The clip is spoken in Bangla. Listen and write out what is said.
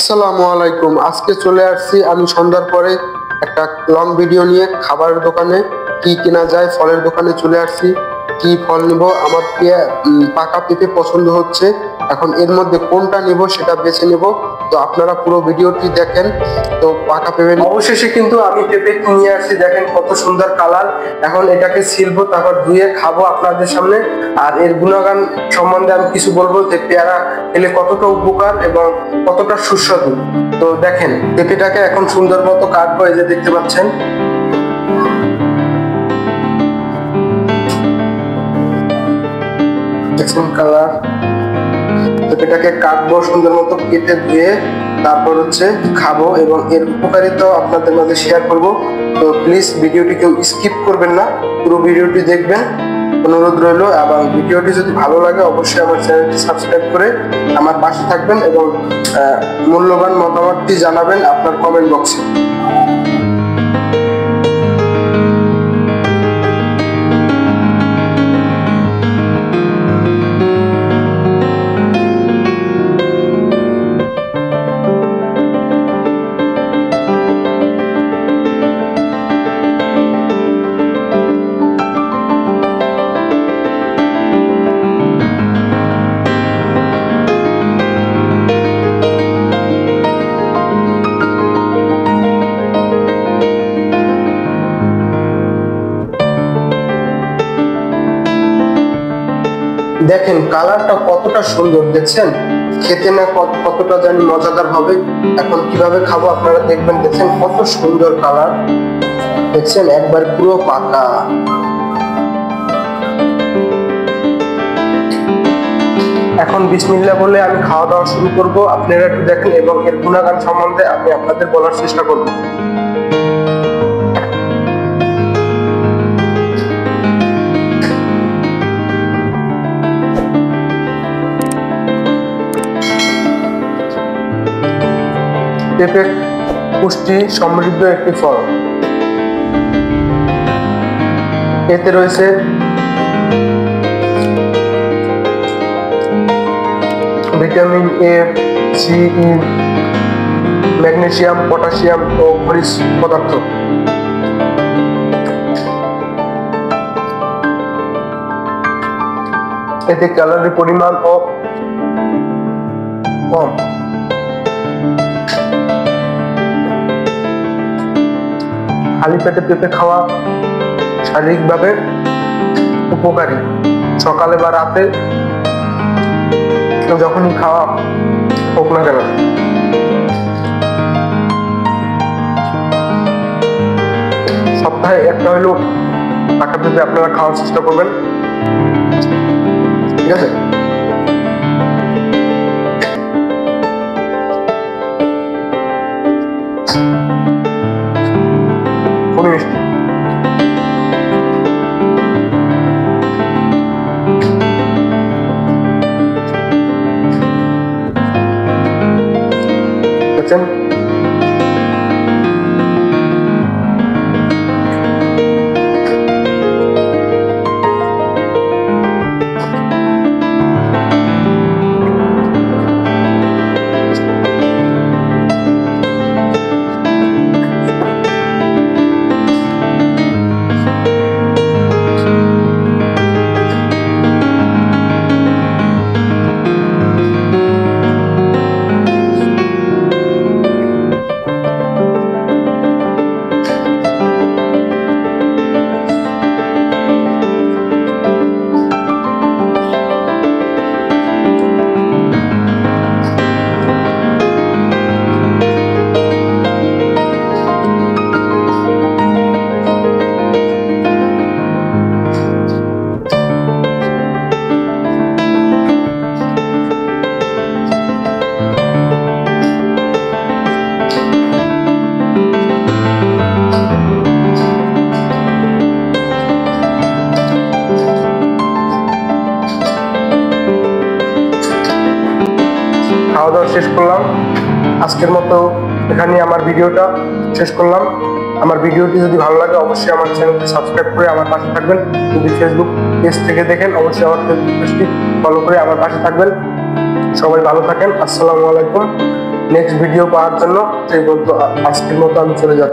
আসসালামু আলাইকুম। আজকে চলে আসছি আমি সন্ধ্যার পরে একটা লং ভিডিও নিয়ে। খাবারের দোকানে কি কেনা যায়, ফলের দোকানে চলে আসছি। কি ফল নিব, আমার পাকা পেঁপে পছন্দ হচ্ছে। এখন এর মধ্যে কোনটা নিব সেটা বেছে নেব। তো আপনারা পুরো ভিডিওটি দেখেন। তো পাকা পেঁপে অবশেষে কিন্তু আমি পেঁপে নিয়ে আসছি, দেখেন কত সুন্দর কালার। এখন এটাকে ছিলবো, তারপর ধুয়ে খাবো আপনাদের সামনে। আর এর গুণগান সম্বন্ধে আমি কিছু বলবো যে পেয়ারা খেলে কতটা উপকার এবং কতটা সুস্বাদু। তো দেখেন পেঁপেটাকে এখন সুন্দর মতো কাটবো, এই যে দেখতে পাচ্ছেন। দেখছেন কালার। পেঁপেটাকে কাটবো সুন্দর মতো, কেটে ধুয়ে তারপর খাবো এবং এর উপকারিতাও আপনাদের মাঝে শেয়ার করব। তো প্লিজ ভিডিওটি কেউ স্কিপ করবেন না, পুরো ভিডিওটি দেখবেন অনুরোধ রইল। এবং ভিডিওটি যদি ভালো লাগে অবশ্যই আমার চ্যানেলটি সাবস্ক্রাইব করে আমার পাশে থাকবেন এবং মূল্যবান মতামতটি জানাবেন আপনার কমেন্ট বক্সে। দেখেন কালারটা কতটা সুন্দর, দেখছেন? খেতে না কতটা জানি মজাদার হবে। এখন কিভাবে খাবো আপনারা দেখবেন। দেখছেন কত সুন্দর কালার, দেখছেন একবার পুরো পাকা। এখন বিসমিল্লাহ বলে আমি খাওয়া দাওয়া শুরু করব। আপনারা একটু দেখেন এবং এর গুণাগুণ সম্বন্ধে আমি আপনাদের বলার চেষ্টা করব। পেঁপে পুষ্টি সমৃদ্ধ একটি ফল। এতে রয়েছে vitamin A, C, E, magnesium, potassium ও খনিজ পদার্থ। এতে ক্যালোরির পরিমাণ ও কম। খালি পেটে পেঁপে খাওয়া শারীরিকভাবে উপকারী। সকালে বা রাতে যখনই খাওয়া হোক না কেন। সপ্তাহে একটা হইলেও পাকা পেঁপে আপনারা খাওয়ার চেষ্টা করবেন, ঠিক আছে? খুবই মিষ্টি। দেখছেন খাওয়া দাওয়া শেষ করলাম। আজকের মতো এখানে আমার ভিডিওটা শেষ করলাম। আমার ভিডিওটি যদি ভালো লাগে অবশ্যই আমার চ্যানেলটি সাবস্ক্রাইব করে আমার পাশে থাকবেন। যদি ফেসবুক পেজ থেকে দেখেন অবশ্যই আমার ফেসবুক পেজটি ফলো করে আমার পাশে থাকবেন। সবাই ভালো থাকেন। আসসালামু আলাইকুম। নেক্সট ভিডিও পাওয়ার জন্য। সেই বলতো আজকের মতো আমি চলে যাচ্ছি।